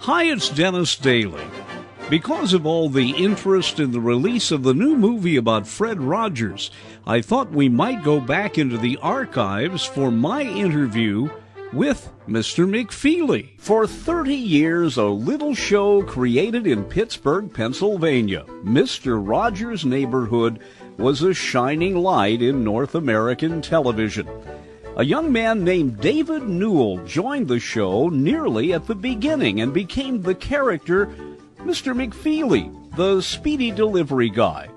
Hi, it's Dennis Daly. Because of all the interest in the release of the new movie about Fred Rogers, I thought we might go back into the archives for my interview with Mr. McFeely. For 30 years, a little show created in Pittsburgh, Pennsylvania, Mr. Rogers' Neighborhood was a shining light in North American television. A young man named David Newell joined the show nearly at the beginning and became the character Mr. McFeely, the speedy delivery guy.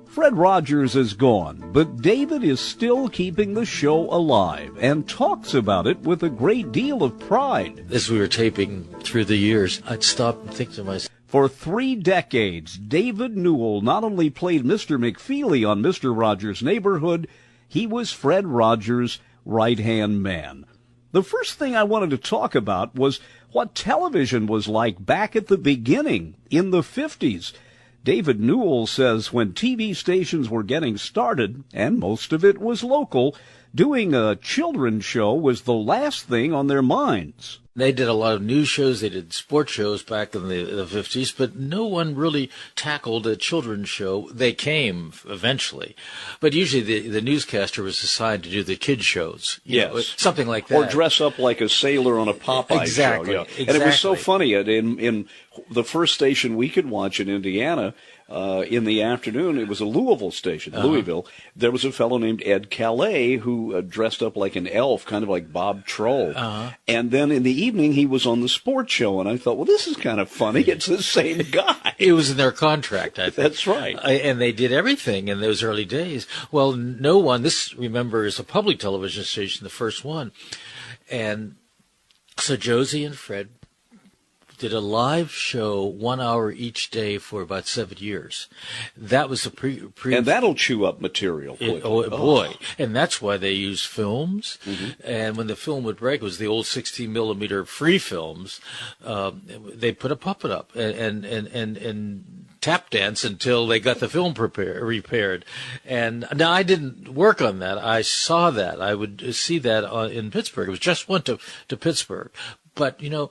Fred Rogers is gone, but David is still keeping the show alive and talks about it with a great deal of pride. As we were taping through the years, I'd stop and think to myself, for 3 decades, David Newell not only played Mr. McFeely on Mr. Rogers' Neighborhood, he was Fred Rogers' right-hand man. The first thing I wanted to talk about was what television was like back at the beginning, in the 50s. David Newell says when TV stations were getting started, and most of it was local, doing a children's show was the last thing on their minds. They did a lot of news shows, they did sports shows back in the 50s, but no one really tackled a children's show. They came eventually. But usually the newscaster was assigned to do the kids' shows. Yes. Something like that. Or dress up like a sailor on a Popeye show. Yeah. Exactly. And it was so funny. In the first station we could watch in Indiana, in the afternoon, it was a Louisville station, Louisville. There was a fellow named Ed Calais who dressed up like an elf, kind of like Bob Trow. And then in the evening, he was on the sports show, and I thought, well, this is kind of funny. It's the same guy. It was in their contract, I think. That's right. And they did everything in those early days. Well, no one, this, remember, is a public television station, the first one. And so Josie and Fred did a live show 1 hour each day for about 7 years. That was a pre and that'll chew up material quickly. Boy. And that's why they used films. And when the film would break, it was the old 16 millimeter free films. They put a puppet up and tap dance until they got the film repaired. And now I didn't work on that. I saw that. I would see that in Pittsburgh. It was just went to Pittsburgh. But, you know,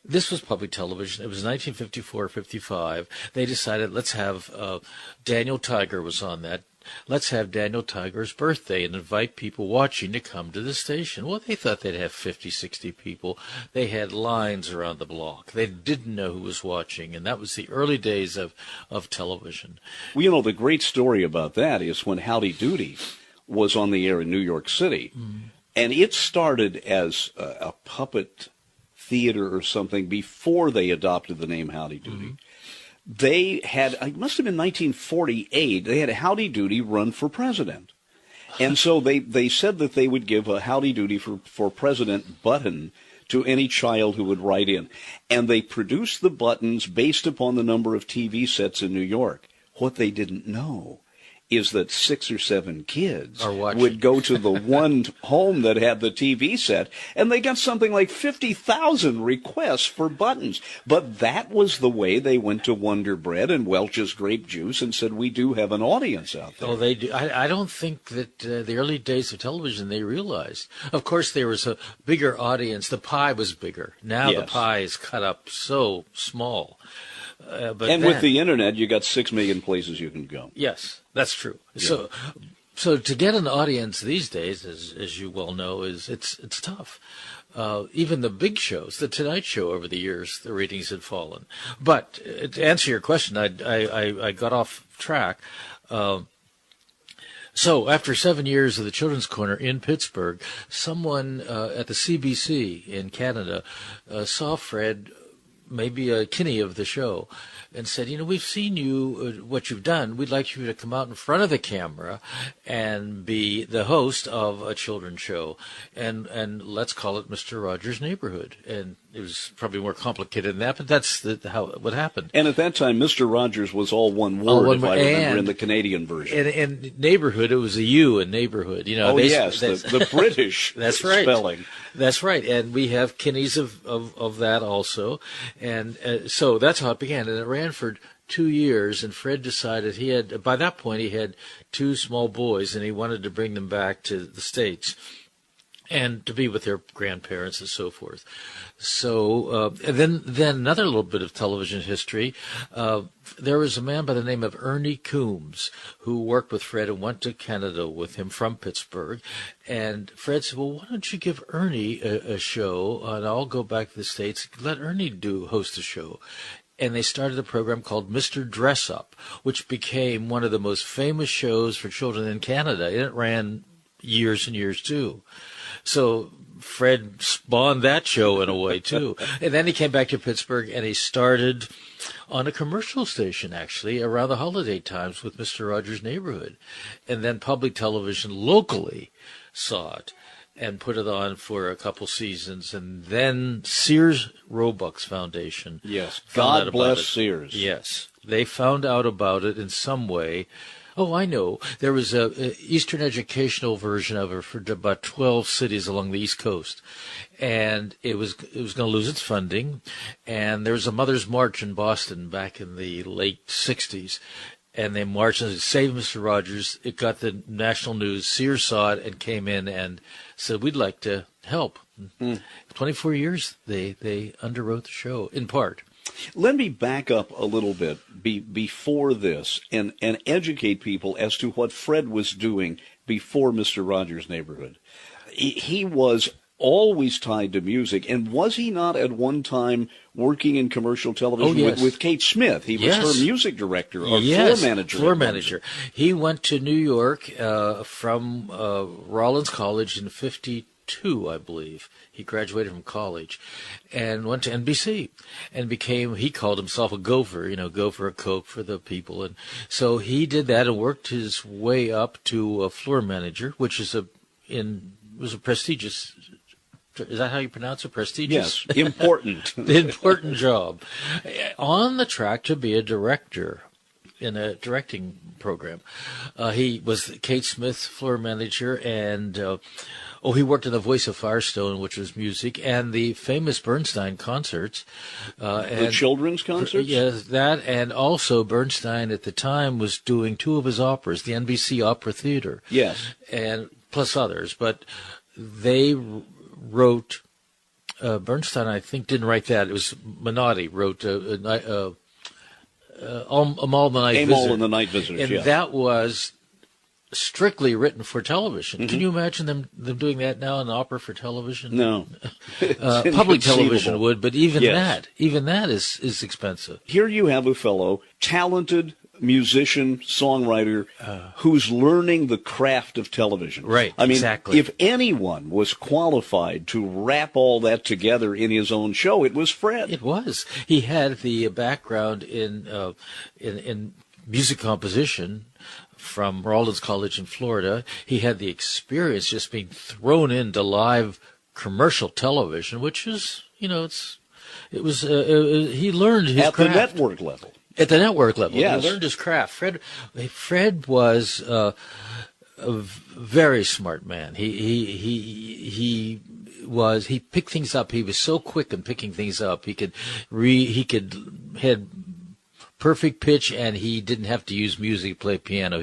this was public television. It was 1954-55. They decided, let's have Daniel Tiger was on that. Let's have Daniel Tiger's birthday and invite people watching to come to the station. Well, they thought they'd have 50, 60 people. They had lines around the block. They didn't know who was watching, and that was the early days of television. Well, you know, the great story about that is when Howdy Doody was on the air in New York City, and it started as a puppet theater or something before they adopted the name Howdy Doody. They had, it must have been 1948, they had a Howdy Doody run for president. And so they said that they would give a Howdy Doody for president button to any child who would write in. And they produced the buttons based upon the number of TV sets in New York. What they didn't know is that 6 or 7 kids would go to the one home that had the TV set, and they got something like 50,000 requests for buttons. But that was the way they went to Wonder Bread and Welch's Grape Juice and said, we do have an audience out there. Oh, they do. I don't think that the early days of television they realized. Of course, there was a bigger audience. The pie was bigger. Now the pie is cut up so small. But with the internet, you got 6 million places you can go. Yes, that's true. Yeah. So to get an audience these days, as you well know, it's tough. Even the big shows, the Tonight Show, over the years, the ratings had fallen. But to answer your question, I got off track. So after 7 years of the Children's Corner in Pittsburgh, someone at the CBC in Canada saw Fred, maybe a Kinney of the show, and said, you know, we've seen you, what you've done. We'd like you to come out in front of the camera and be the host of a children's show. And let's call it Mr. Rogers' Neighborhood. And it was probably more complicated than that, but that's how what happened. And at that time, Mr. Rogers was all one word, if I remember, in the Canadian version. And neighborhood, it was a U in neighborhood. You know, the British that's right. spelling. That's right. And we have Kinneys of that also. And so that's how it began. And it ran for 2 years, and Fred decided by that point he had 2 small boys, and he wanted to bring them back to the States. and to be with their grandparents and so forth. So and then another little bit of television history. There was a man by the name of Ernie Coombs who worked with Fred and went to Canada with him from Pittsburgh. And Fred said, well, why don't you give Ernie a show, and I'll go back to the States. Let Ernie host a show. And they started a program called Mr. Dress Up, which became one of the most famous shows for children in Canada. And it ran years and years, too. So Fred spawned that show in a way, too. And then he came back to Pittsburgh, and he started on a commercial station, actually, around the holiday times with Mr. Rogers' Neighborhood. And then public television locally saw it and put it on for a couple seasons. And then Sears Roebuck's Foundation. Yes. God bless Sears. Yes. They found out about it in some way. Oh, I know. There was a Eastern educational version of it for about 12 cities along the East Coast. And it was going to lose its funding. And there was a Mother's March in Boston back in the late 60s. And they marched and said, save Mr. Rogers. It got the national news. Sears saw it and came in and said, we'd like to help. 24 years they underwrote the show, in part. Let me back up a little bit before this and educate people as to what Fred was doing before Mr. Rogers' Neighborhood. He was always tied to music, and was he not at one time working in commercial television with Kate Smith? He was her music director or floor manager. Floor manager. He went to New York from Rollins College in 1952, I believe. He graduated from college and went to NBC and he called himself a gopher, gopher a Coke for the people. And so he did that and worked his way up to a floor manager, which was a prestigious. Is that how you pronounce it? Prestigious? Yes, important. Important job. On the track to be a director in a directing program. He was Kate Smith's floor manager, and he worked in the Voice of Firestone, which was music, and the famous Bernstein concerts. The children's concerts? Yes, that, and also Bernstein at the time was doing two of his operas, the NBC Opera Theater. Yes. And plus others, but they wrote, Bernstein, I think, didn't write that. It was Menotti wrote Amal the Night Visitor. Amal and the Night Visitors, and that was strictly written for television. Can you imagine them doing that now, an opera for television? No. Public television would, but even that is expensive. Here you have a fellow, talented musician, songwriter, who's learning the craft of television. Right, I mean, exactly. If anyone was qualified to wrap all that together in his own show, it was Fred. It was. He had the background in music composition from Rollins College in Florida. He had the experience just being thrown into live commercial television, which is, he learned his craft. At the network level. At the network level, yes. He learned his craft. Fred was a very smart man. He picked things up. He was so quick in picking things up. He had perfect pitch, and he didn't have to use music to play piano.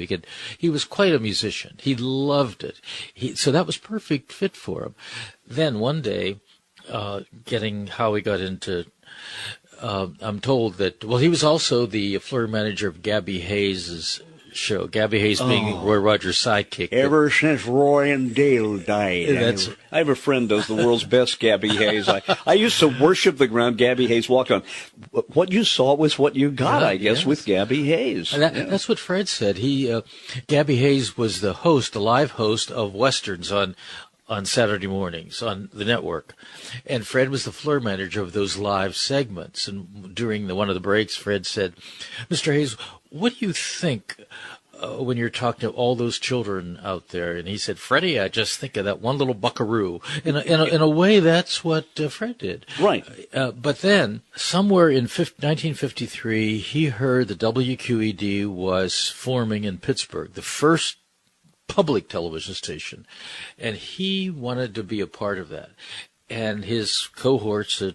He was quite a musician. He loved it. So that was perfect fit for him. Then one day, getting how he got into. I'm told that, he was also the floor manager of Gabby Hayes' show. Gabby Hayes being Roy Rogers' sidekick. Ever since Roy and Dale died. I have a friend does the world's best Gabby Hayes. I used to worship the ground Gabby Hayes walked on. What you saw was what you got, I guess, with Gabby Hayes. And that's what Fred said. Gabby Hayes was the live host of Westerns on Saturday mornings on the network. And Fred was the floor manager of those live segments. And during one of the breaks, Fred said, Mr. Hayes, what do you think when you're talking to all those children out there? And he said, Freddie, I just think of that one little buckaroo. In a way, that's what Fred did. Right. But then, somewhere in 1953, he heard the WQED was forming in Pittsburgh, the first public television station, and he wanted to be a part of that. And his cohorts at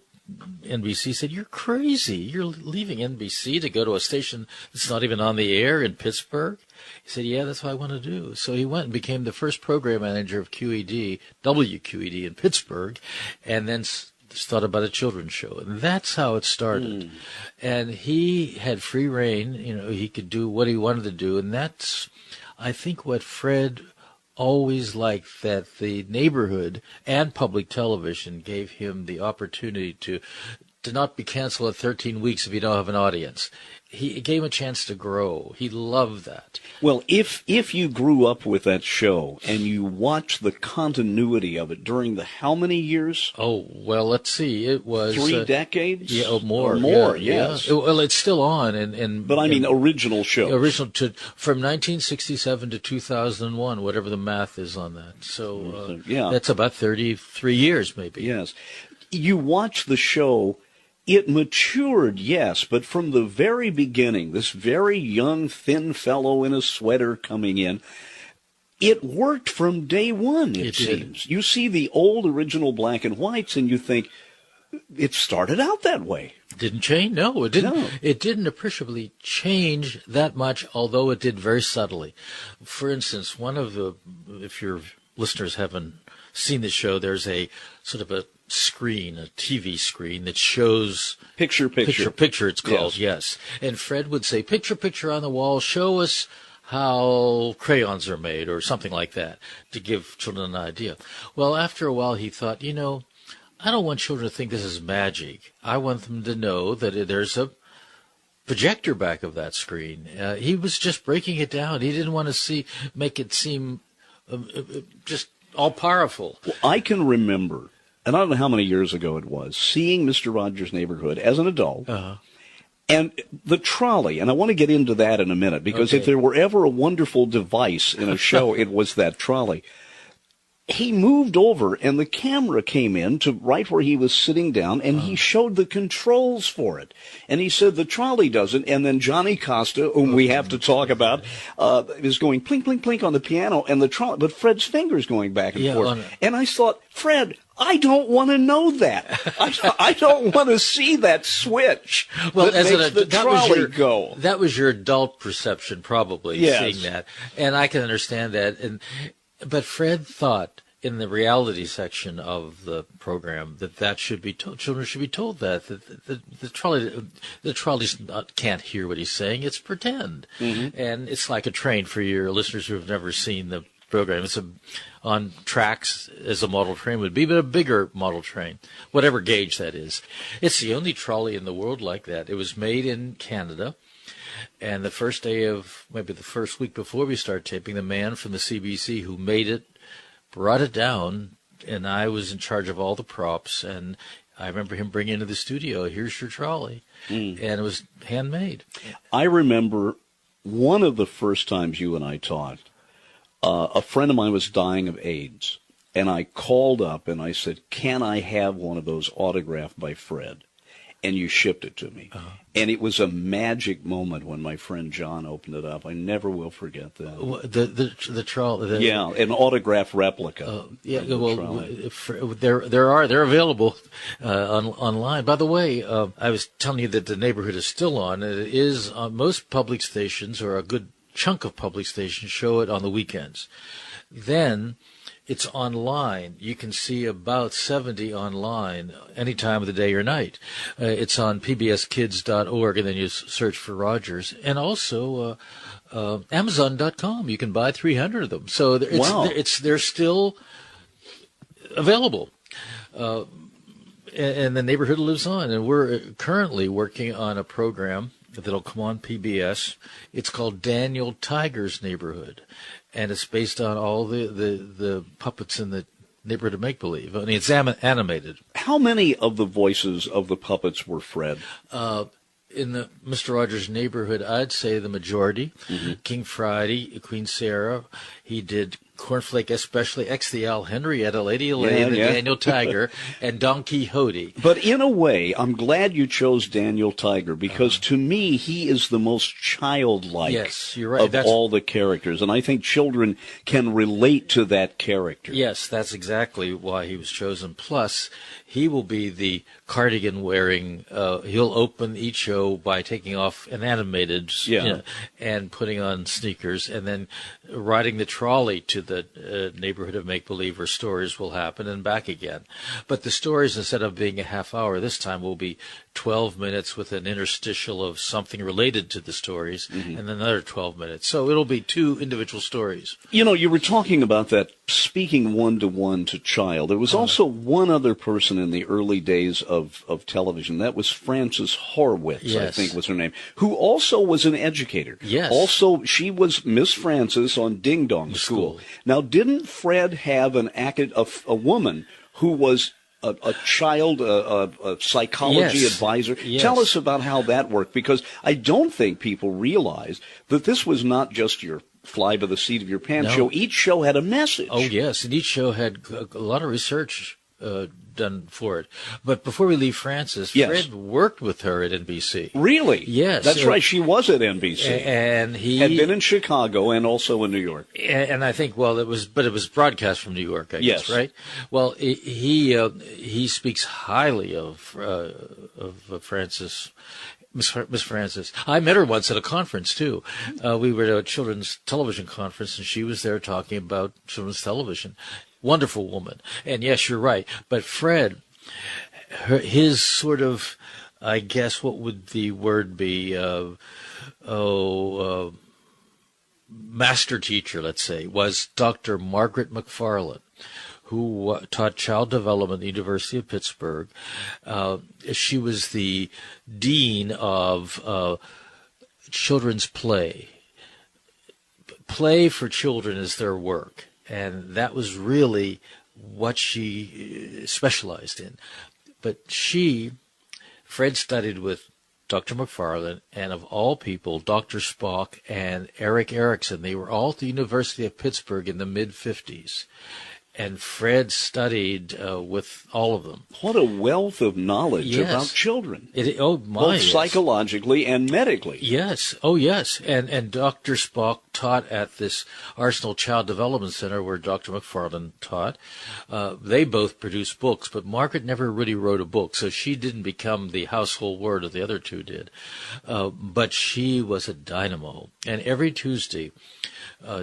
NBC said, "You're crazy. You're leaving NBC to go to a station that's not even on the air in Pittsburgh." He said, "Yeah, that's what I want to do." So he went and became the first program manager of QED, WQED in Pittsburgh, and then thought about a children's show. And that's how it started. And he had free reign. He could do what he wanted to do. And that's, I think, what Fred always liked, that the neighborhood and public television gave him the opportunity to not be canceled at 13 weeks if you don't have an audience. He gave him a chance to grow. He loved that. Well, if you grew up with that show and you watched the continuity of it during the how many years? Oh, well, let's see. It was 3 decades? Yeah, more. Or more, yeah, yes. Yeah. Well, it's still on. But I mean original shows. From 1967 to 2001, whatever the math is on that. So yeah. That's about 33 years maybe. Yes. You watch the show. It matured, yes, but from the very beginning, this very young, thin fellow in a sweater coming in, it worked from day one, it seems. You see the old original black and whites, and you think, it started out that way. Didn't change? No, it didn't. No. It didn't appreciably change that much, although it did very subtly. For instance, if your listeners haven't seen the show, there's a sort of a screen, a TV screen that shows picture it's called. Yes. And Fred would say, picture on the wall, show us how crayons are made, or something like that, to give children an idea. Well, after a while he thought, I don't want children to think this is magic. I want them to know that there's a projector back of that screen. He was just breaking it down. He didn't want to make it seem just all powerful. Well, I can remember, and I don't know how many years ago it was, seeing Mr. Rogers' Neighborhood as an adult, and the trolley, and I want to get into that in a minute, because if there were ever a wonderful device in a show, it was that trolley. He moved over, and the camera came in to right where he was sitting down, and he showed the controls for it. And he said the trolley does it, and then Johnny Costa, whom we have to talk about, is going plink, plink, plink on the piano, and the trolley, but Fred's fingers going back and forth. And I thought, Fred, I don't want to know that. I don't want to see that switch that makes the trolley go. That was your adult perception, probably, seeing that. And I can understand that. But Fred thought, in the reality section of the program, that should be told. Children should be told that the trolley can't hear what he's saying. It's pretend, and it's like a train for your listeners who have never seen the program. It's on tracks as a model train would be, but a bigger model train, whatever gauge that is. It's the only trolley in the world like that. It was made in Canada. And the first day of, maybe the first week before we started taping, the man from the CBC who made it brought it down, and I was in charge of all the props. And I remember him bringing into the studio, "Here's your trolley." And it was handmade. I remember one of the first times you and I talked, a friend of mine was dying of AIDS. And I called up and I said, "Can I have one of those autographed by Fred?" And you shipped it to me. And it was a magic moment when my friend John opened it up. I never will forget that. The trolley. Yeah, an autographed replica. They're available online. By the way, I was telling you that the neighborhood is still on. It is on most public stations, or a good chunk of public stations show it on the weekends. Then it's online. You can see about 70 online any time of the day or night. It's on pbskids.org, and then you search for Rogers. And also Amazon.com. You can buy 300 of them. So they're still available. And the neighborhood lives on. And we're currently working on a program that'll come on PBS. It's called Daniel Tiger's Neighborhood. And it's based on all the puppets in the neighborhood of make-believe. I mean, it's animated. How many of the voices of the puppets were Fred? In the Mr. Rogers' Neighborhood, I'd say the majority. King Friday, Queen Sarah. He did Cornflake Especially, X the Al, Henrietta, Lady Elaine, the Daniel Tiger, and Don Quixote. But in a way, I'm glad you chose Daniel Tiger, because to me, he is the most childlike yes, you're right. of all the characters. And I think children can relate to that character. Yes, that's exactly why he was chosen. Plus, he will be the cardigan wearing, he'll open each show by taking off an animated, and putting on sneakers, and then riding the trolley to the neighborhood of make-believe where stories will happen and back again. But the stories, instead of being a half hour this time, will be 12 minutes with an interstitial of something related to the stories, and then another 12 minutes. So it'll be 2 individual stories. You know, you were talking about that speaking one-to-one to child. There was also one other person in the early days of television. That was Frances Horowitz, I think was her name, who also was an educator. Yes. Also, she was Miss Frances on Ding Dong School. Now, didn't Fred have a woman who was a child a psychology advisor? Yes. Tell us about how that worked, because I don't think people realize that this was not just your fly by the seat of your pants show. Each show had a message. Oh, yes, and each show had a lot of research done for it. But before we leave Frances, Fred worked with her at NBC. Really? Yes. That's right. She was at NBC. And he had been in Chicago and also in New York. And I think, it was broadcast from New York, I guess, right? Well, he speaks highly of Frances. Miss Frances. I met her once at a conference, too. We were at a children's television conference, and she was there talking about children's television. Wonderful woman. And yes, you're right. But Fred, his sort of, I guess, what would the word be? Master teacher, let's say, was Dr. Margaret MacFarlane, who taught child development at the University of Pittsburgh. She was the dean of children's play. Play for children is their work, and that was really what she specialized in. But Fred studied with Dr. MacFarlane, and of all people, Dr. Spock and Eric Erickson. They were all at the University of Pittsburgh in the mid-50s. And Fred studied with all of them. What a wealth of knowledge about children. Both psychologically and medically. Yes. Oh, yes. And Dr. Spock taught at this Arsenal Child Development Center where Dr. MacFarlane taught. They both produced books, but Margaret never really wrote a book, so she didn't become the household word that the other two did. But she was a dynamo. And every Tuesday,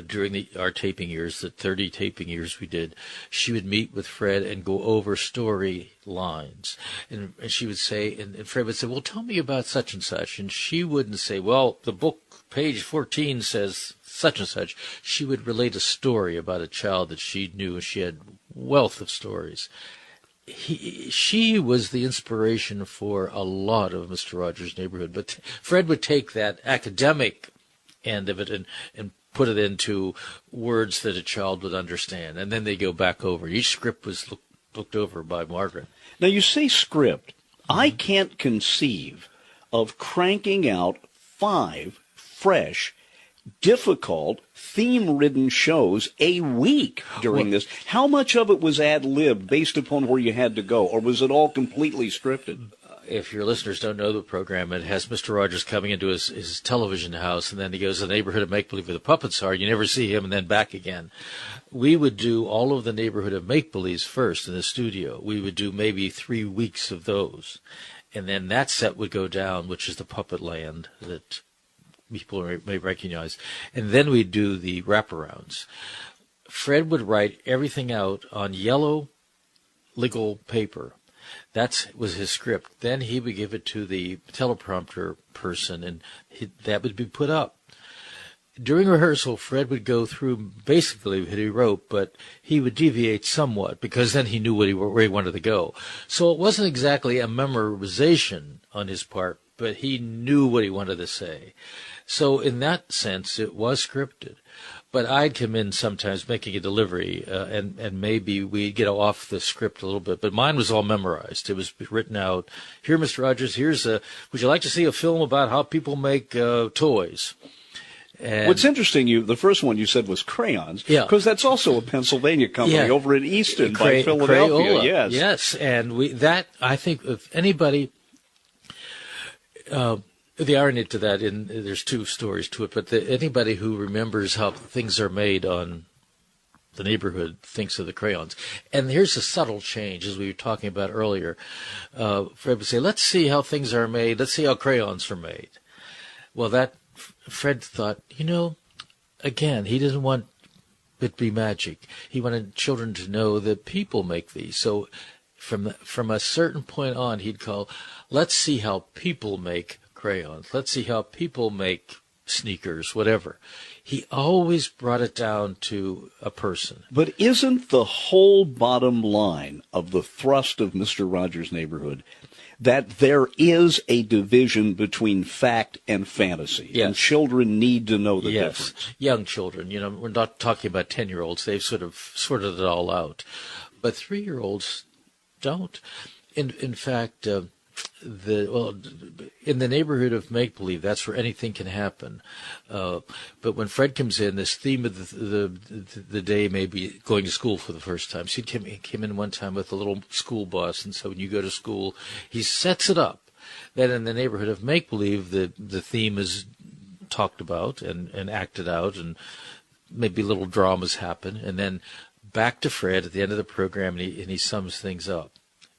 during our taping years, the 30 taping years we did, she would meet with Fred and go over story lines. And she would say, and Fred would say, well, tell me about such and such. And she wouldn't say, well, the book, page 14 says such and such. She would relate a story about a child that she knew, and she had wealth of stories. She was the inspiration for a lot of Mr. Rogers' Neighborhood. But Fred would take that academic end of it and put it into words that a child would understand, and then they go back over. Each script was looked over by Margaret. Now, you say script. I can't conceive of cranking out 5 fresh, difficult, theme-ridden shows a week during this. How much of it was ad-libbed based upon where you had to go, or was it all completely scripted? If your listeners don't know the program, it has Mr. Rogers coming into his television house, and then he goes to the neighborhood of make-believe where the puppets are. You never see him, and then back again. We would do all of the neighborhood of make-believes first in the studio. We would do maybe 3 weeks of those. And then that set would go down, which is the puppet land that people may recognize. And then we'd do the wraparounds. Fred would write everything out on yellow legal paper. That was his script. Then he would give it to the teleprompter person, and that would be put up. During rehearsal, Fred would go through basically what he wrote, but he would deviate somewhat because then he knew where he wanted to go. So it wasn't exactly a memorization on his part, but he knew what he wanted to say. So in that sense, it was scripted. But I'd come in sometimes making a delivery, and maybe we'd get off the script a little bit. But mine was all memorized. It was written out. Here, Mr. Rogers, would you like to see a film about how people make toys? And What's interesting, the first one you said was crayons, Yeah. because that's also a Pennsylvania company Yeah. over in Easton by Philadelphia. Crayola. Yes, Yes, and I think if anybody, the irony to that, there's two stories to it, but anybody who remembers how things are made on the neighborhood thinks of the crayons. And here's a subtle change, as we were talking about earlier. Fred would say, let's see how things are made. Let's see how crayons are made. Well, Fred thought, again, he didn't want it to be magic. He wanted children to know that people make these. So from a certain point on, he'd call, let's see how people make crayons. Let's see how people make sneakers, whatever. He always brought it down to a person. But isn't the whole bottom line of the thrust of Mr. Rogers' Neighborhood that there is a division between fact and fantasy? Yes. And children need to know the Yes, difference. young children. We're not talking about 10-year-olds. They've sort of sorted it all out. But 3-year-olds don't. In fact, in the neighborhood of make-believe, that's where anything can happen. But when Fred comes in, this theme of the day may be going to school for the first time. So he came in one time with a little school bus, and so when you go to school, he sets it up. That in the neighborhood of make-believe, the theme is talked about and acted out, and maybe little dramas happen, and then back to Fred at the end of the program, and he sums things up.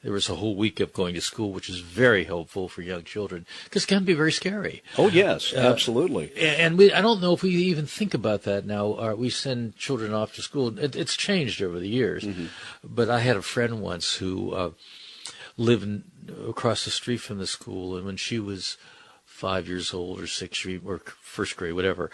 There was a whole week of going to school, which is very helpful for young children, because it can be very scary. Oh, yes, absolutely. And I don't know if we even think about that now. We send children off to school. It's changed over the years. Mm-hmm. But I had a friend once who lived across the street from the school, and when she was 5 years old or 6 or first grade, whatever,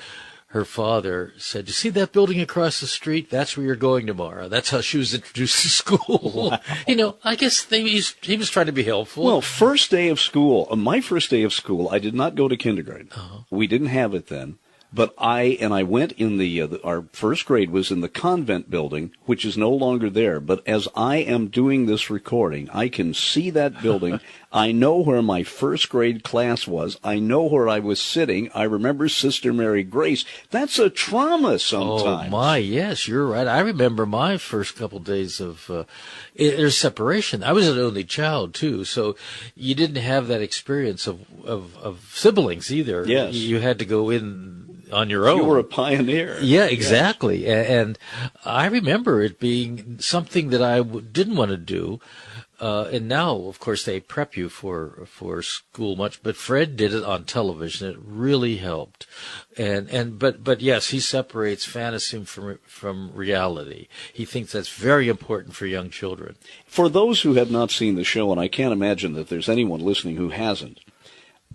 her father said, "You see that building across the street? That's where you're going tomorrow." That's how she was introduced to school. Wow. I guess he was trying to be helpful. Well, first day of school, my first day of school, I did not go to kindergarten. Uh-huh. We didn't have it then. But I went in our first grade was in the convent building, which is no longer there. But as I am doing this recording, I can see that building. I know where my first grade class was. I know where I was sitting. I remember Sister Mary Grace. That's a trauma sometimes. Oh, my, yes, you're right. I remember my first couple days of there's separation. I was an only child, too, so you didn't have that experience of siblings either. Yes. You had to go in on your own. You were a pioneer. Yeah, exactly. Yes. And I remember it being something that I didn't want to do. And now, of course, they prep you for school much. But Fred did it on television. It really helped. But yes, he separates fantasy from reality. He thinks that's very important for young children. For those who have not seen the show, and I can't imagine that there's anyone listening who hasn't,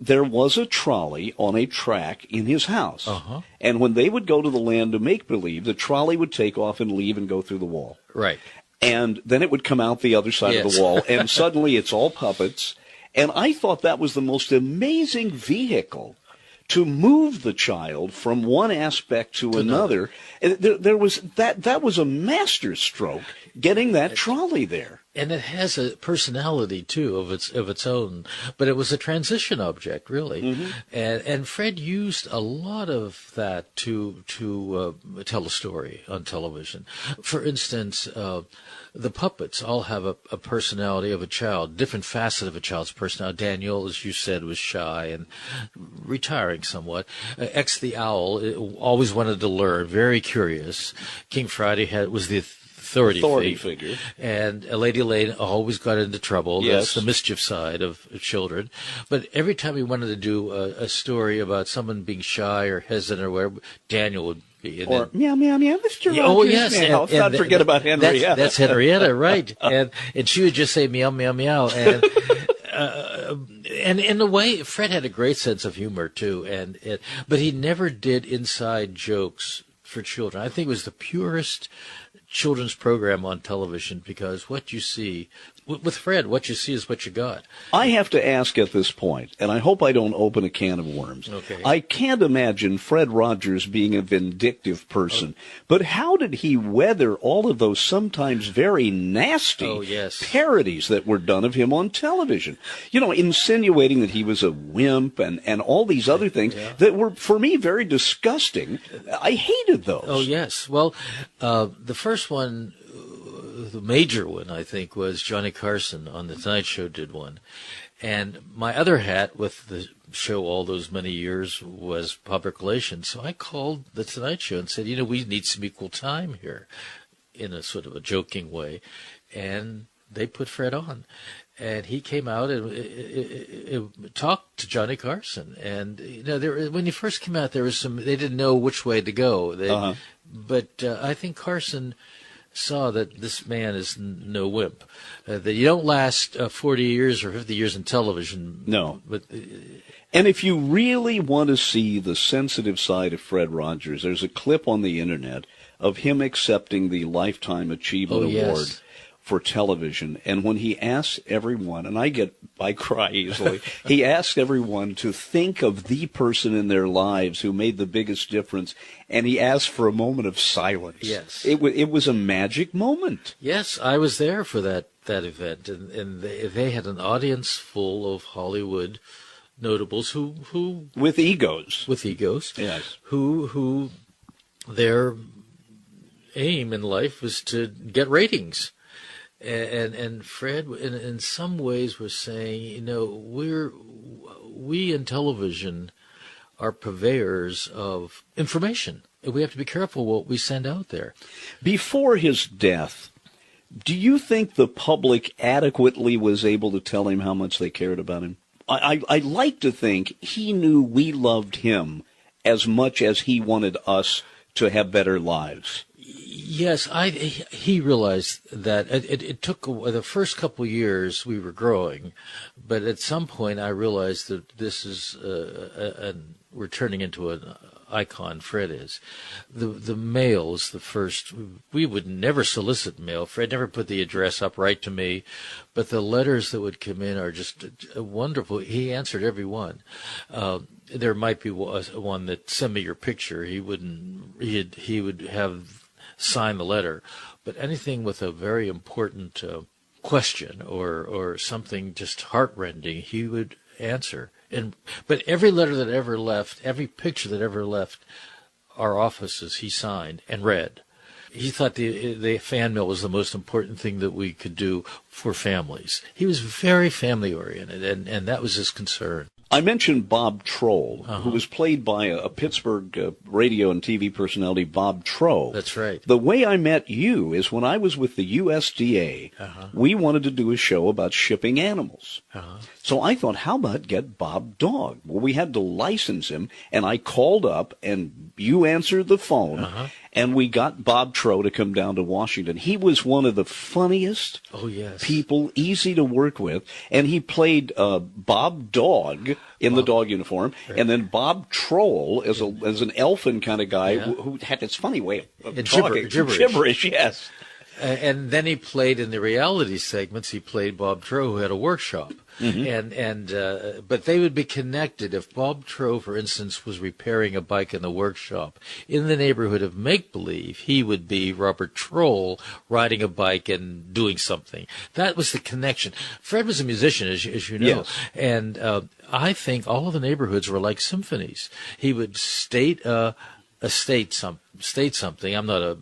there was a trolley on a track in his house. Uh-huh. And when they would go to the land of make-believe, the trolley would take off and leave and go through the wall. Right. And then it would come out the other side of the wall, and suddenly it's all puppets. And I thought that was the most amazing vehicle to move the child from one aspect to another. There was that was a master stroke, getting that trolley there. And it has a personality too of its own, but it was a transition object, really. Mm-hmm. And Fred used a lot of that to tell a story on television. For instance, the puppets all have a personality of a child, different facet of a child's personality. Daniel, as you said, was shy and retiring somewhat. X the owl always wanted to learn, very curious. King Friday was the authority figure. And Lady Elaine always got into trouble. Yes. That's the mischief side of children. But every time he wanted to do a story about someone being shy or hesitant or whatever, Daniel would be. Or meow, meow, meow, Mr. Rogers. Oh, yes. And not forget about Henrietta. That's Henrietta, right. And she would just say meow, meow, meow. And in a way, Fred had a great sense of humor, too. But he never did inside jokes for children. I think it was the purest children's program on television, because what you see with Fred, what you see is what you got. I have to ask at this point, and I hope I don't open a can of worms. Okay. I can't imagine Fred Rogers being a vindictive person, but how did he weather all of those sometimes very nasty parodies that were done of him on television? You know, insinuating that he was a wimp and all these other things that were, for me, very disgusting. I hated those. Oh, yes. Well, the first one, the major one, I think, was Johnny Carson on The Tonight Show did one. And my other hat with the show all those many years was public relations. So I called The Tonight Show and said, you know, we need some equal time here, in a sort of a joking way. And they put Fred on. And he came out and talked to Johnny Carson. And, you know, when he first came out, there was they didn't know which way to go. But I think Carson saw that this man is no wimp, that you don't last 40 years or 50 years in television. No. But, and if you really want to see the sensitive side of Fred Rogers, there's a clip on the internet of him accepting the Lifetime Achievement Award for television. And when he asks everyone, and I cry easily, he asks everyone to think of the person in their lives who made the biggest difference, and he asked for a moment of silence. Yes. It was a magic moment. Yes, I was there for that event, and they had an audience full of Hollywood notables who with egos. Yes. Who their aim in life was to get ratings. And Fred, in some ways, was saying, you know, we in television are purveyors of information. We have to be careful what we send out there. Before his death, do you think the public adequately was able to tell him how much they cared about him? I like to think he knew we loved him as much as he wanted us to have better lives. Yes, he realized that it took the first couple of years we were growing, but at some point I realized that this is we're turning into an icon. Fred is. The mail is the first. We would never solicit mail. Fred never put the address up right to me, but the letters that would come in are just wonderful. He answered every one. There might be one that send me your picture. He would have sign the letter, but anything with a very important question or something just heartrending, he would answer. But every letter that ever left, every picture that ever left our offices, he signed and read. He thought the fan mail was the most important thing that we could do for families. He was very family oriented, and that was his concern. I mentioned Bob Troll, who was played by a Pittsburgh radio and TV personality, Bob Trow. That's right. The way I met you is when I was with the USDA, we wanted to do a show about shipping animals. So I thought, how about get Bob Dog? Well, we had to license him, and I called up, and you answered the phone, and we got Bob Trow to come down to Washington. He was one of the funniest people, easy to work with, and he played Bob Dog in the dog uniform, and then Bob Troll as an elfin kind of guy who had this funny way of talking. Gibberish, yes. And then he played in the reality segments. He played Bob Trow, who had a workshop, but they would be connected. If Bob Trow, for instance, was repairing a bike in the workshop in the neighborhood of Make Believe, he would be Robert Troll riding a bike and doing something. That was the connection. Fred was a musician, as you know, and I think all of the neighborhoods were like symphonies. He would state something. I'm not a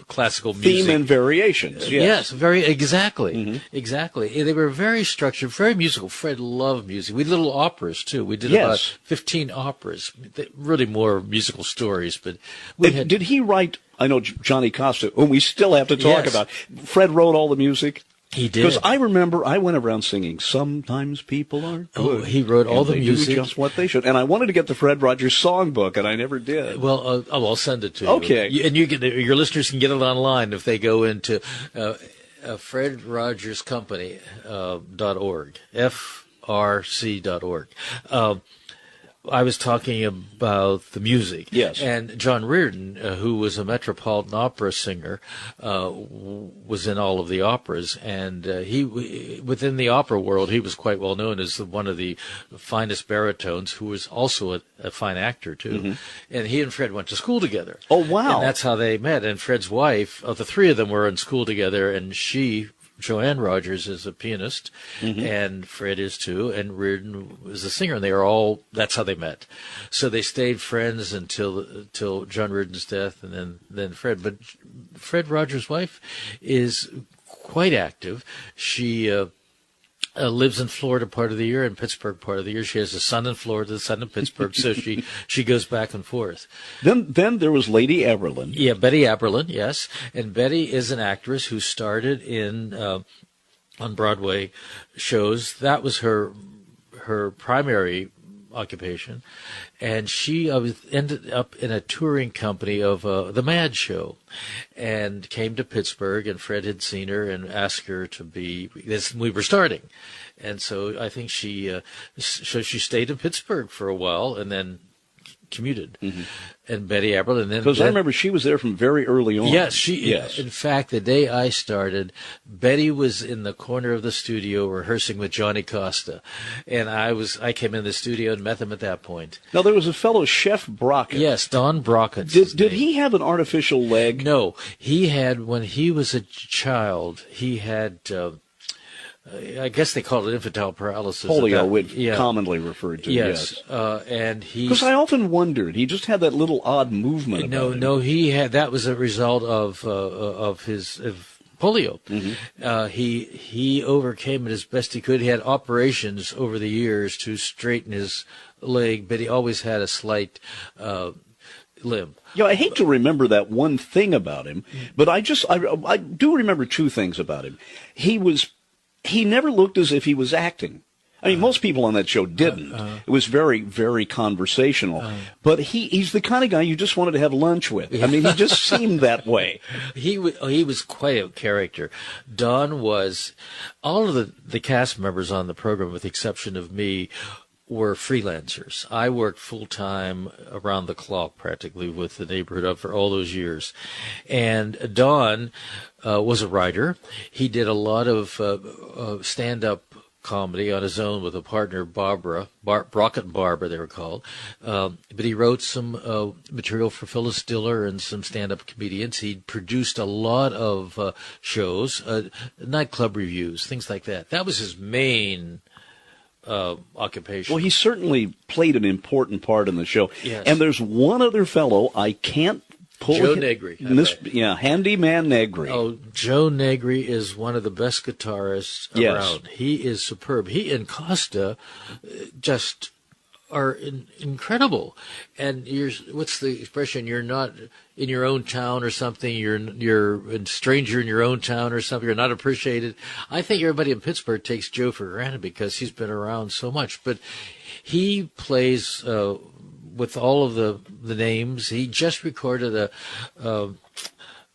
classical music. Theme and variations. Yes, exactly. They were very structured, very musical. Fred loved music. We did little operas too. We did about 15 operas. Really more musical stories, but did he write? I know Johnny Costa, whom we still have to talk about. Fred wrote all the music. He did. Because I remember I went around singing, "Sometimes people are good." Oh, he wrote all the music. Do just what they should. And I wanted to get the Fred Rogers songbook, and I never did. Well, I'll send it to you. Okay. And your listeners can get it online if they go into FredRogersCompany.org, frc.org. I was talking about the music. Yes. And John Reardon, who was a Metropolitan Opera singer, was in all of the operas. And within the opera world, he was quite well known as one of the finest baritones, who was also a fine actor, too. Mm-hmm. And he and Fred went to school together. Oh, wow. And that's how they met. And Fred's wife, the three of them were in school together, and Joanne Rogers is a pianist, and Fred is too, and Reardon was a singer, and that's how they met. So they stayed friends until John Reardon's death, and then Fred. But Fred Rogers' wife is quite active. She lives in Florida part of the year and Pittsburgh part of the year. She has a son in Florida, a son in Pittsburgh, so she goes back and forth. Then there was Lady Aberlin. Yeah, Betty Aberlin, yes. And Betty is an actress who started on Broadway shows. That was her primary occupation. And she ended up in a touring company of the Mad Show, and came to Pittsburgh, and Fred had seen her and asked her to be, we were starting. And so I think she stayed in Pittsburgh for a while and then commuted. Mm-hmm. And Betty Aberlin. Because I remember she was there from very early on. Yes, in fact, the day I started, Betty was in the corner of the studio rehearsing with Johnny Costa. And I came in the studio and met them at that point. Now, there was a fellow, Chef Brockett. Yes, Don Brockett. Did he have an artificial leg? No. He had, when he was a child, he had... I guess they call it infantile paralysis. Polio, commonly referred to. Yes. And he... Because I often wondered, he just had that little odd movement. No, he had... That was a result of his polio. Mm-hmm. He overcame it as best he could. He had operations over the years to straighten his leg, but he always had a slight limp. Yeah, I hate to remember that one thing about him, but I do remember two things about him. He never looked as if he was acting. I mean, most people on that show didn't. It was very, very conversational. But he's the kind of guy you just wanted to have lunch with. I mean, he just seemed that way. He was quite a character. Don was, all of the cast members on the program, with the exception of me, were freelancers. I worked full-time around the clock practically with the neighborhood for all those years. And Don was a writer. He did a lot of stand-up comedy on his own with a partner, Brockett and Barbara, they were called. But he wrote some material for Phyllis Diller and some stand-up comedians. He produced a lot of shows, nightclub reviews, things like that. That was his main occupation. Well, he certainly played an important part in the show. Yes. And there's one other fellow I can't pull. Joe Negri. Handyman Negri. Oh, Joe Negri is one of the best guitarists around. He is superb. He and Costa just are incredible. And what's the expression? You're not in your own town or something. You're a stranger in your own town or something. You're not appreciated. I think everybody in Pittsburgh takes Joe for granted because he's been around so much. But he plays with all of the names. He just recorded a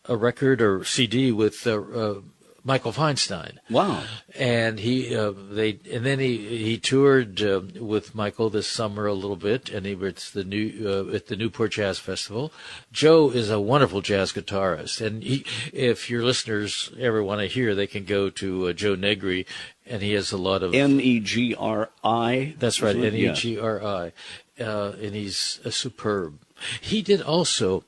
record or CD with Michael Feinstein. Wow! And then he toured with Michael this summer a little bit, and it's at the Newport Jazz Festival. Joe is a wonderful jazz guitarist, and if your listeners ever want to hear, they can go to Joe Negri, and he has a lot of Negri. That's right, Negri, and he's superb. He did also.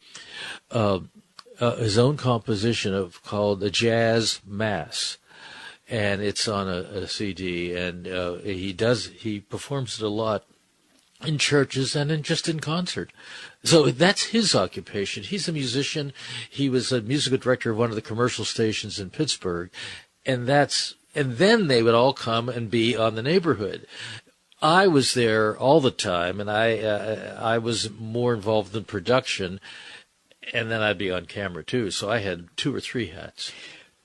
His own composition called the Jazz Mass, and it's on a CD, and he performs it a lot in churches and just in concert. So that's his occupation. He's a musician. He was a musical director of one of the commercial stations in Pittsburgh, and then they would all come and be on the neighborhood. I was there all the time, and I was more involved in production. And then I'd be on camera, too. So I had 2 or 3 hats.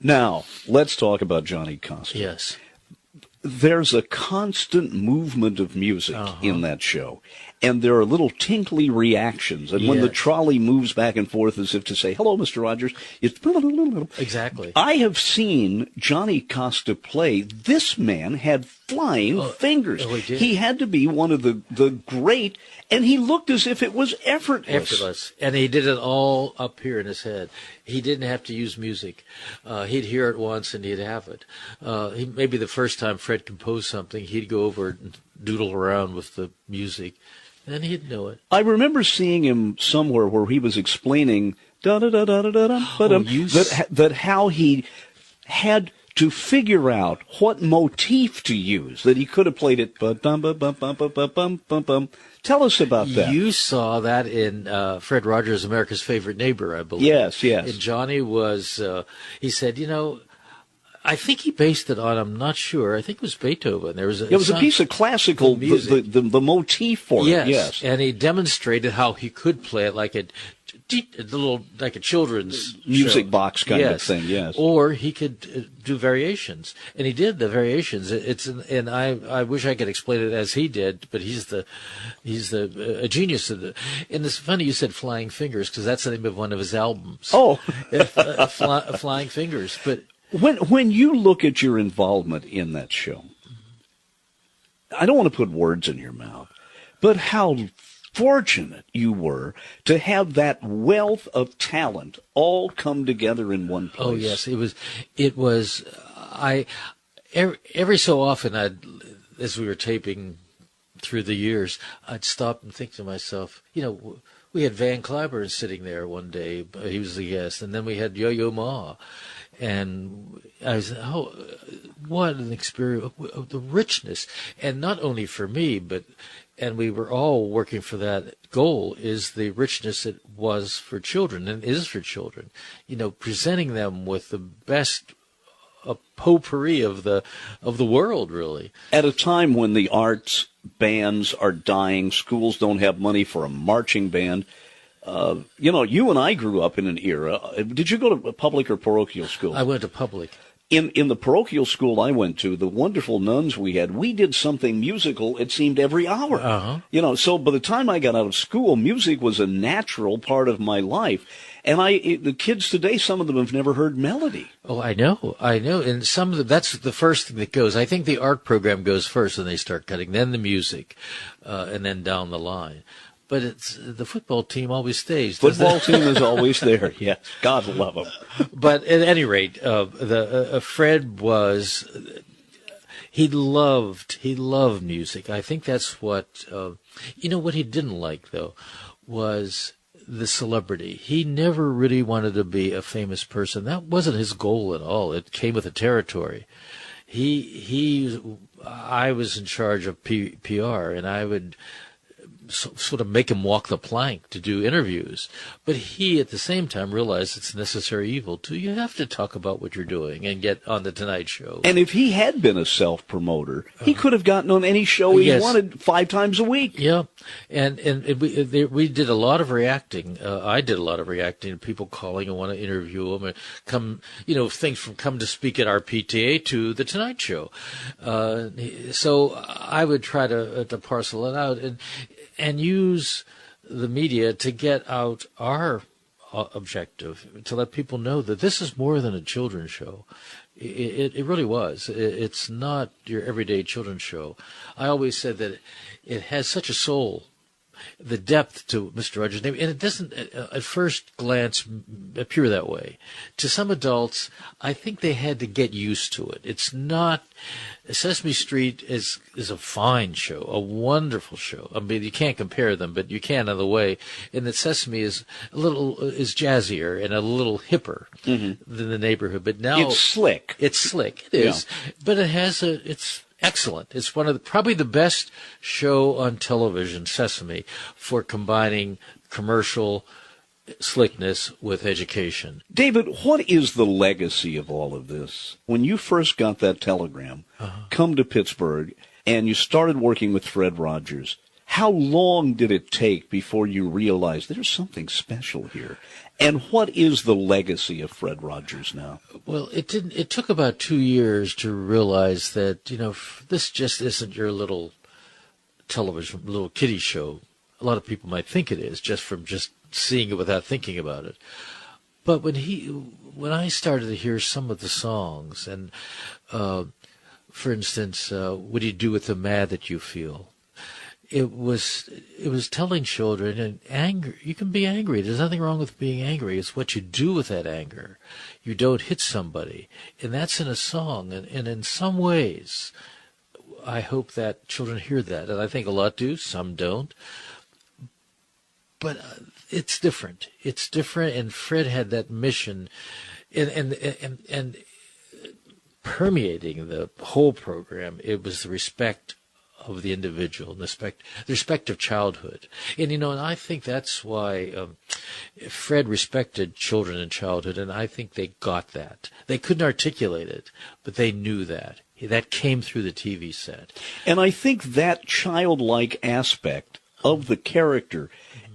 Now, let's talk about Johnny Costa. Yes. There's a constant movement of music in that show. and there are little tinkly reactions. And when the Yes. trolley moves back and forth as if to say, hello, Mr. Rogers, it's... Exactly. I have seen Johnny Costa play. This man had flying fingers. Oh, he did. He had to be one of the great, and he looked as if it was Effortless. And he did it all up here in his head. He didn't have to use music. He'd hear it once and he'd have it. Maybe the first time Fred composed something, he'd go over and doodle around with the music, and he'd know it. I remember seeing him somewhere where he was explaining that how he had to figure out what motif to use, that he could have played it. Tell us about that. You saw that in Fred Rogers' America's Favorite Neighbor, I believe. Yes, yes. And Johnny was, he said, I think he based it on, I'm not sure, I think it was Beethoven. It was a piece of classical music. The motif for yes. it, yes. And he demonstrated how he could play it like a children's music show. box kind of thing, yes. Or he could do variations, and he did the variations. And I wish I could explain it as he did, but he's a genius of the. And it's funny you said Flying Fingers, because that's the name of one of his albums. Oh, Flying Fingers. But when you look at your involvement in that show, I don't want to put words in your mouth, but how fortunate you were to have that wealth of talent all come together in one place. Oh yes, it was. Every so often, as we were taping through the years, I'd stop and think to myself, we had Van Cliburn sitting there one day. He was the guest, and then we had Yo-Yo Ma. And I was, what an experience, the richness. And not only for me, and we were all working for that goal, is the richness it was for children and is for children. Presenting them with the best potpourri of the world, really. At a time when the arts bands are dying, schools don't have money for a marching band. You and I grew up in an era. Did you go to public or parochial school? I went to public. In the parochial school I went to, the wonderful nuns we had, we did something musical, it seemed, every hour. Uh-huh. So by the time I got out of school, music was a natural part of my life. And the kids today, some of them have never heard melody. Oh, I know. And some of them, that's the first thing that goes. I think the art program goes first, and they start cutting, then the music, and then down the line. But the football team always stays. Football team is always there. Yeah, God love them. But at any rate, Fred was. He loved music. I think that's what. What he didn't like though was the celebrity. He never really wanted to be a famous person. That wasn't his goal at all. It came with the territory. I was in charge of PR, and I would sort of make him walk the plank to do interviews. But he, at the same time, realized it's a necessary evil, too. You have to talk about what you're doing and get on the Tonight Show. And if he had been a self-promoter, he could have gotten on any show he wanted 5 times a week. Yeah. And we did a lot of reacting. I did a lot of reacting to people calling and want to interview him. And things from come to speak at our PTA to the Tonight Show. So I would try to parcel it out and use the media to get out our objective, to let people know that this is more than a children's show. It really was. It's not your everyday children's show. I always said that it has such a soul, the depth to Mr. Rogers' name, and it doesn't at first glance appear that way. To some adults, I think they had to get used to it. It's not. Sesame Street is a fine show, a wonderful show. I mean, you can't compare them, but you can in the way. And that Sesame is jazzier and a little hipper than the Neighborhood. But now it's slick. It's slick. It is, but it has it's excellent. It's one of probably the best show on television, Sesame, for combining commercial slickness with education. David, what is the legacy of all of this? When you first got that telegram, come to Pittsburgh, and you started working with Fred Rogers, how long did it take before you realized there's something special here? And what is the legacy of Fred Rogers now? Well, it took about 2 years to realize that, this just isn't your little television, little kiddie show. a lot of people might think it is just from just seeing it without thinking about it. But when I started to hear some of the songs, and for instance, what do you do with the mad that you feel? It was telling children, and anger, you can be angry. There's nothing wrong with being angry. It's what you do with that anger. You don't hit somebody. And that's in a song. And in some ways, I hope that children hear that. And I think a lot do, some don't. But it's different. It's different, and Fred had that mission. And permeating the whole program, it was the respect of the individual, the respect of childhood. And, and I think that's why Fred respected children in childhood, and I think they got that. They couldn't articulate it, but they knew that. That came through the TV set. And I think that childlike aspect of the character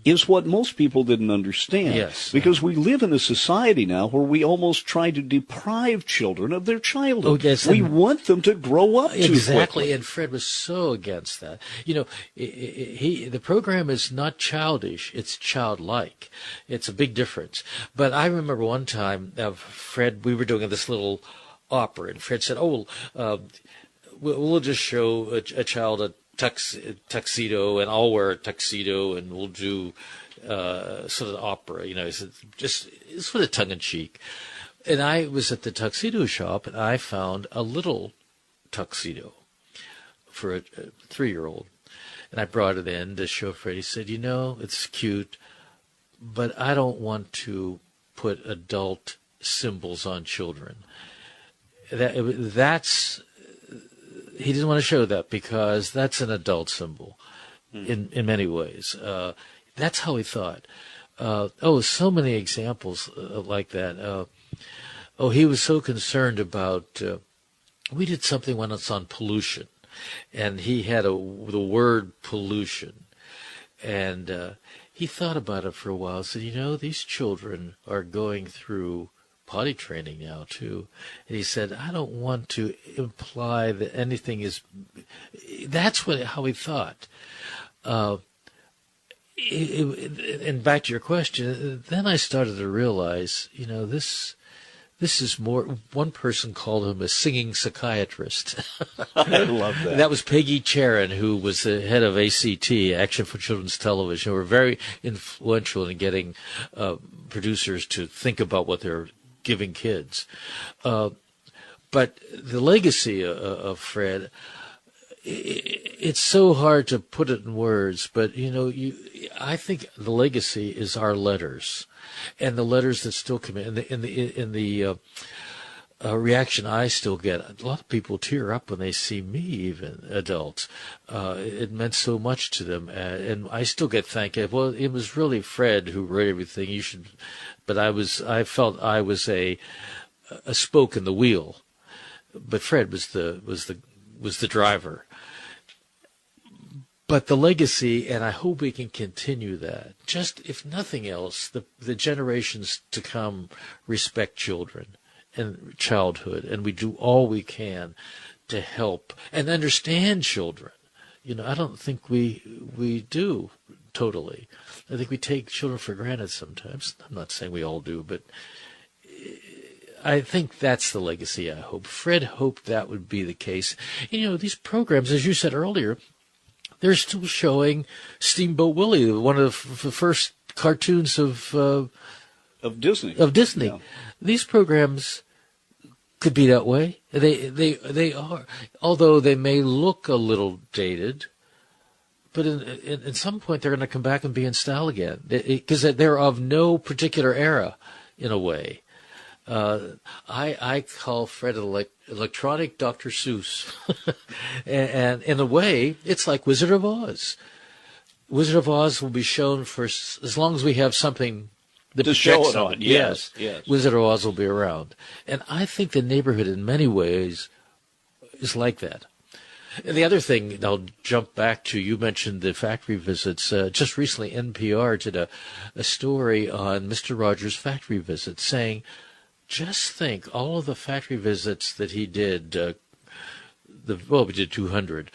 is what most people didn't understand. Yes. Because we live in a society now where we almost try to deprive children of their childhood. Oh, yes, we want them to grow up too exactly, quickly. and Fred was so against that. The program is not childish; it's childlike. It's a big difference. But I remember one time, Fred, we were doing this little opera, and Fred said, we'll just show a child a tuxedo, and I'll wear a tuxedo, and we'll do sort of opera, just sort of tongue-in-cheek. And I was at the tuxedo shop, and I found a little tuxedo for a 3-year-old. And I brought it in to show Fred. He said, it's cute, but I don't want to put adult symbols on children. He didn't want to show that because that's an adult symbol in many ways. That's how he thought. So many examples like that. He was so concerned about, we did something once on pollution, and he had the word pollution. And he thought about it for a while, said, these children are going through potty training now too, and he said, I don't want to imply that anything is. That's how he thought. And back to your question, then I started to realize, this is more. One person called him a singing psychiatrist. I love that. That was Peggy Charon, who was the head of ACT, Action for Children's Television, who were very influential in getting producers to think about what they're giving kids. But the legacy of Fred, it's so hard to put it in words, but I think the legacy is our letters, and the letters that still come in the reaction I still get. A lot of people tear up when they see me, even adults. It meant so much to them, and I still get thanked. Well, it was really Fred who wrote everything. You should. But I felt I was a spoke in the wheel, but Fred was the driver. But the legacy, and I hope we can continue that. Just if nothing else, the generations to come respect children and childhood, and we do all we can to help and understand children. I don't think we do totally. I think we take children for granted sometimes. I'm not saying we all do, but I think that's the legacy I hope. Fred hoped that would be the case. These programs, as you said earlier, they're still showing Steamboat Willie, one of the first cartoons of Disney. Yeah. These programs could be that way. They are, although they may look a little dated. But at some point, they're going to come back and be in style again, because they're of no particular era, in a way. I call Fred an electronic Dr. Seuss, and in a way, it's like Wizard of Oz. Wizard of Oz will be shown for as long as we have something to show it on. Yes. Wizard of Oz will be around, and I think the neighborhood, in many ways, is like that. And the other thing, I'll jump back to, you mentioned the factory visits. Just recently, NPR did a story on Mr. Rogers' factory visits, saying, just think, all of the factory visits that he did, we did 200.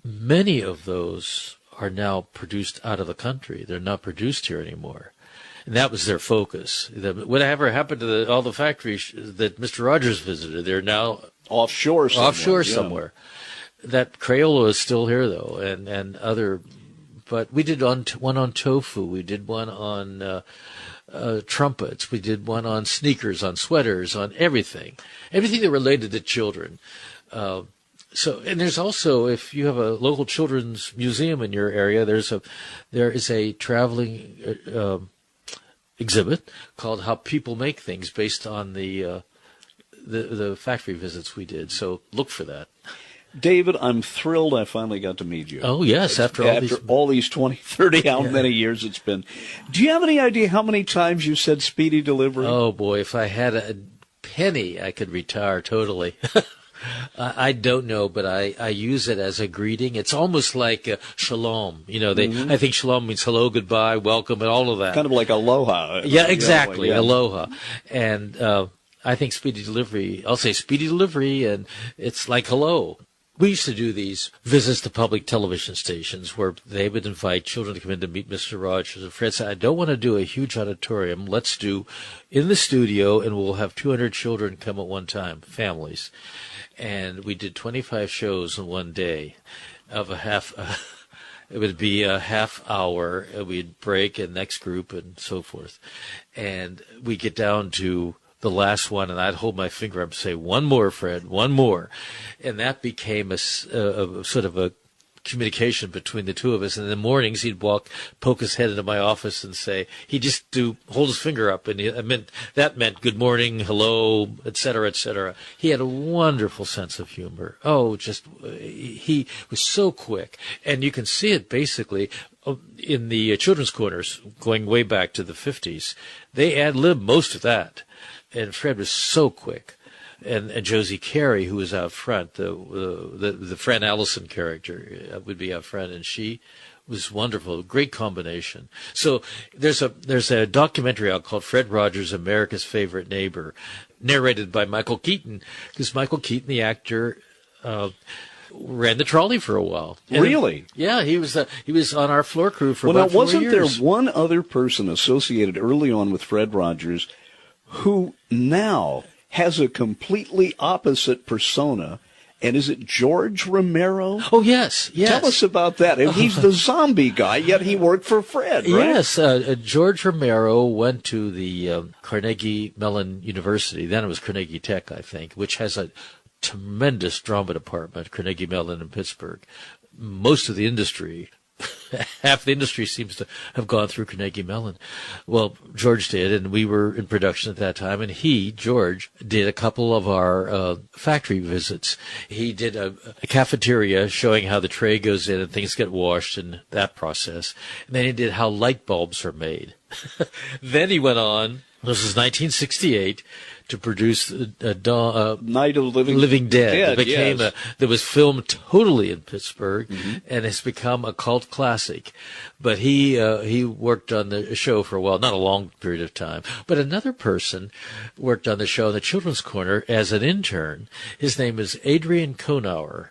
Many of those are now produced out of the country. They're not produced here anymore. And that was their focus. Whatever happened to all the factories that Mr. Rogers visited? They're now offshore somewhere. That Crayola is still here, though, and other. But we did one on tofu. We did one on trumpets. We did one on sneakers, on sweaters, on everything that related to children. And there's also, if you have a local children's museum in your area, there is a traveling exhibit called "How People Make Things," based on the factory visits we did. So look for that. David, I'm thrilled I finally got to meet you. Oh, yes, after all these 20, 30, how many years it's been. Do you have any idea how many times you said speedy delivery? Oh, boy, if I had a penny, I could retire totally. I don't know, but I use it as a greeting. It's almost like shalom. I think shalom means hello, goodbye, welcome, and all of that. Kind of like aloha. Yeah, exactly, aloha. And I think speedy delivery, I'll say speedy delivery, and it's like hello. We used to do these visits to public television stations where they would invite children to come in to meet Mr. Rogers. And Fred said, I don't want to do a huge auditorium. Let's do in the studio, and we'll have 200 children come at one time, families. And we did 25 shows in one day of it would be a half hour. We'd break and next group and so forth. And we get down to the last one, and I'd hold my finger up and say, one more, Fred, one more. And that became a sort of a communication between the two of us. And in the mornings, he'd poke his head into my office and say, he'd just hold his finger up, and that meant good morning, hello, et cetera, et cetera. He had a wonderful sense of humor. He was so quick. And you can see it basically in the children's corners going way back to the 50s. They ad-libbed most of that. And Fred was so quick. And Josie Carey, who was out front, the Fran Allison character would be out front, and she was wonderful. Great combination. So there's a documentary out called Fred Rogers, America's Favorite Neighbor, narrated by Michael Keaton, because Michael Keaton, the actor, ran the trolley for a while. And really? Yeah, he was on our floor crew for about 4 years. Well, wasn't there one other person associated early on with Fred Rogers who now has a completely opposite persona, and is it George Romero? Oh, yes. Tell us about that. And he's the zombie guy, yet he worked for Fred, right? Yes, George Romero went to the Carnegie Mellon University, then it was Carnegie Tech, I think, which has a tremendous drama department, Carnegie Mellon in Pittsburgh. Most of the industry, half the industry seems to have gone through Carnegie Mellon. Well, George did, and we were in production at that time, and George, did a couple of our factory visits. He did a cafeteria showing how the tray goes in and things get washed and that process. And then he did how light bulbs are made. Then he went on, this is 1968, to produce Night of the Living Dead. It became yes. that was filmed totally in Pittsburgh, and it's become a cult classic. But he worked on the show for a while, not a long period of time. But another person worked on the show in the Children's Corner as an intern. His name is Adrian Konauer.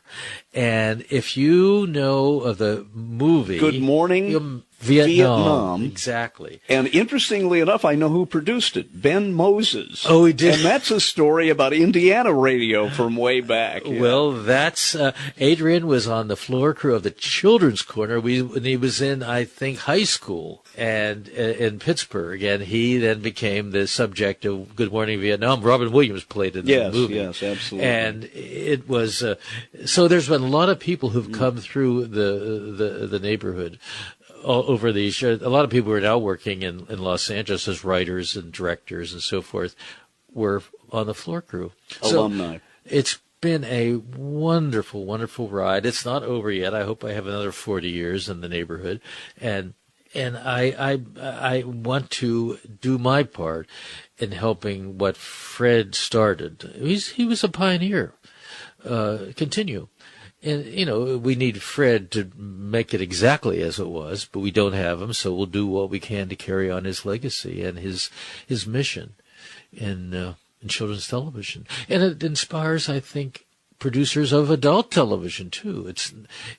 And if you know of the movie Good Morning Vietnam. Exactly. And interestingly enough, I know who produced it. Ben Moses. Oh, he did. And that's a story about Indiana radio from way back. Yeah. Well, that's Adrian was on the floor crew of the Children's Corner when he was in, I think, high school and in Pittsburgh. And he then became the subject of Good Morning Vietnam. Robin Williams played in the movie. Yes, absolutely. And it was so there's been a lot of people who've come through the neighborhood over these. A lot of people who are now working in Los Angeles as writers and directors and so forth were on the floor crew. Alumni. So it's been a wonderful, wonderful ride. It's not over yet. I hope I have another 40 years in the neighborhood. And I want to do my part in helping what Fred started. He was a pioneer. Continue. And, we need Fred to make it exactly as it was, but we don't have him, so we'll do what we can to carry on his legacy and his mission in children's television. And it inspires, I think, producers of adult television, too.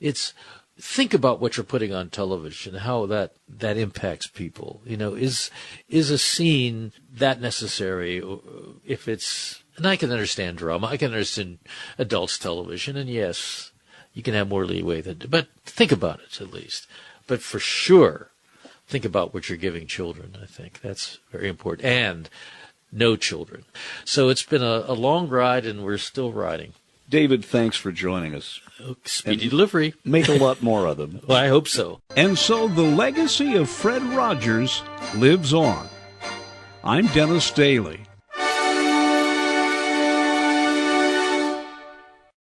It's think about what you're putting on television, how that impacts people. Is a scene that necessary? If it's, and I can understand drama, I can understand adults television, and yes, you can have more leeway but think about it at least. But for sure, think about what you're giving children. I think that's very important. And no children. So it's been a long ride, and we're still riding. David, thanks for joining us. Speedy delivery. Make a lot more of them. Well, I hope so. And so the legacy of Fred Rogers lives on. I'm Dennis Daly.